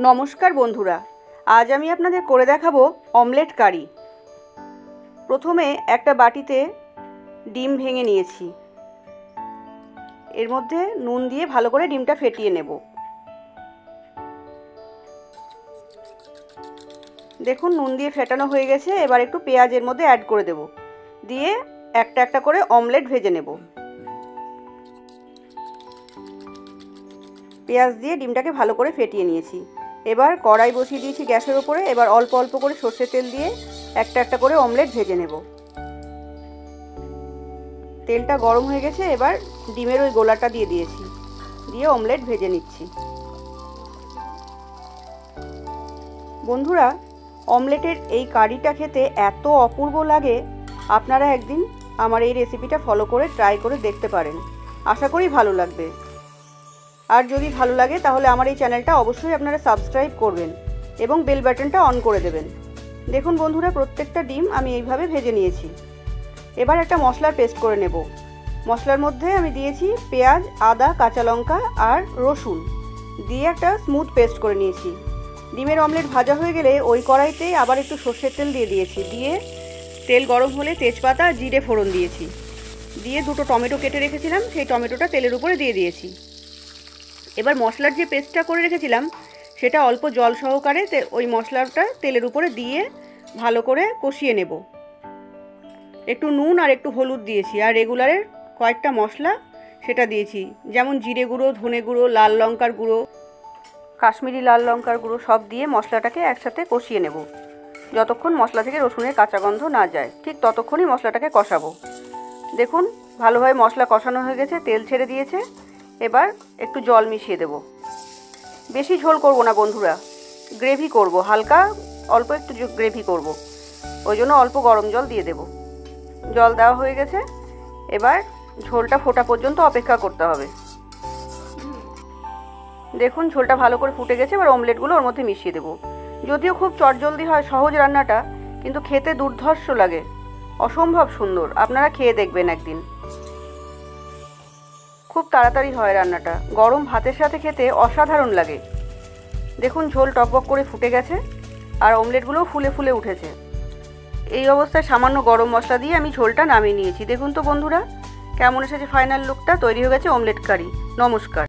নমস্কার বন্ধুরা, আজ আমি আপনাদের করে দেখাবো অমলেট কারি। প্রথমে একটা বাটিতে ডিম ভেঙে নিয়েছি। এর মধ্যে নুন দিয়ে ভালো করে ডিমটা ফেটিয়ে নেব। দেখুন নুন দিয়ে ফেটানো হয়ে গেছে। এবার একটু পেঁয়াজ এর মধ্যে অ্যাড করে দেব, দিয়ে একটা একটা করে অমলেট ভেজে নেব। পেঁয়াজ দিয়ে ডিমটাকে ভালো করে ফেটিয়ে নিয়েছি। এবার কড়াই বসিয়ে দিয়েছি গ্যাসের ওপরে। এবার অল্প অল্প করে সর্ষের তেল দিয়ে একটা একটা করে অমলেট ভেজে নেব। তেলটা গরম হয়ে গেছে। এবার ডিমের ওই গোলাটা দিয়ে দিয়েছি, দিয়ে অমলেট ভেজে নিচ্ছি। বন্ধুরা, অমলেটের এই কারিটা খেতে এত অপূর্ব লাগে, আপনারা একদিন আমার এই রেসিপিটা ফলো করে ট্রাই করে দেখতে পারেন। আশা করি ভালো লাগবে। আর যদি ভালো লাগে তাহলে আমার এই চ্যানেলটা অবশ্যই আপনারা সাবস্ক্রাইব করবেন এবং বেল বাটনটা অন করে দেবেন। দেখুন বন্ধুরা, প্রত্যেকটা ডিম আমি এইভাবে ভেজে নিয়েছি। এবার একটা মশলার পেস্ট করে নেব। মশলার মধ্যে আমি দিয়েছি পেঁয়াজ, আদা, কাঁচা লঙ্কা আর রসুন দিয়ে একটা স্মুথ পেস্ট করে নিয়েছি। ডিমের অমলেট ভাজা হয়ে গেলে ওই কড়াইতে আবার একটু সর্ষের তেল দিয়ে দিয়েছি। দিয়ে তেল গরম হলে তেজপাতা, জিরে ফোড়ন দিয়েছি। দিয়ে দুটো টমেটো কেটে রেখেছিলাম, সেই টমেটোটা তেলের উপরে দিয়ে দিয়েছি। এবার মশলার যে পেস্টটা করে রেখেছিলাম সেটা অল্প জল সহকারে ওই মশলাটা তেলের উপরে দিয়ে ভালো করে কষিয়ে নেব। একটু নুন আর একটু হলুদ দিয়েছি, আর রেগুলারের কয়েকটা মশলা সেটা দিয়েছি, যেমন জিরে গুঁড়ো, ধনে গুঁড়ো, লাল লঙ্কার গুঁড়ো, কাশ্মীরি লাল লঙ্কার গুঁড়ো সব দিয়ে মশলাটাকে একসাথে কষিয়ে নেব। যতক্ষণ মশলা থেকে রসুনের কাঁচা গন্ধ না যায় ঠিক ততক্ষণই মশলাটাকে কষাবো। দেখুন ভালোভাবে মশলা কষানো হয়ে গেছে, তেল ছেড়ে দিয়েছে। এবার একটু জল মিশিয়ে দেব। বেশি ঝোল করব না বন্ধুরা, গ্রেভি করব, হালকা অল্প একটু গ্রেভি করব, ওই জন্য অল্প গরম জল দিয়ে দেব। জল দেওয়া হয়ে গেছে। এবার ঝোলটা ফোটা পর্যন্ত অপেক্ষা করতে হবে। দেখুন ঝোলটা ভালো করে ফুটে গেছে। এবার অমলেটগুলো ওর মধ্যে মিশিয়ে দেব। যদিও খুব চটজলদি হয়, সহজ রান্নাটা, কিন্তু খেতে দুর্ধর্ষ লাগে, অসম্ভব সুন্দর। আপনারা খেয়ে দেখবেন একদিন। খুব তাড়াতাড়ি হয় রান্নাটা, গরম ভাতের সাথে খেতে অসাধারণ লাগে। দেখুন ঝোল টকবক করে ফুটে গেছে আর অমলেটগুলোও ফুলে ফুলে উঠেছে। এই অবস্থায় সামান্য গরম মশলা দিয়ে আমি ঝোলটা নামিয়ে নিয়েছি। দেখুন তো বন্ধুরা কেমন এসেছে ফাইনাল লুকটা। তৈরি হয়ে গেছে অমলেট কারি। নমস্কার।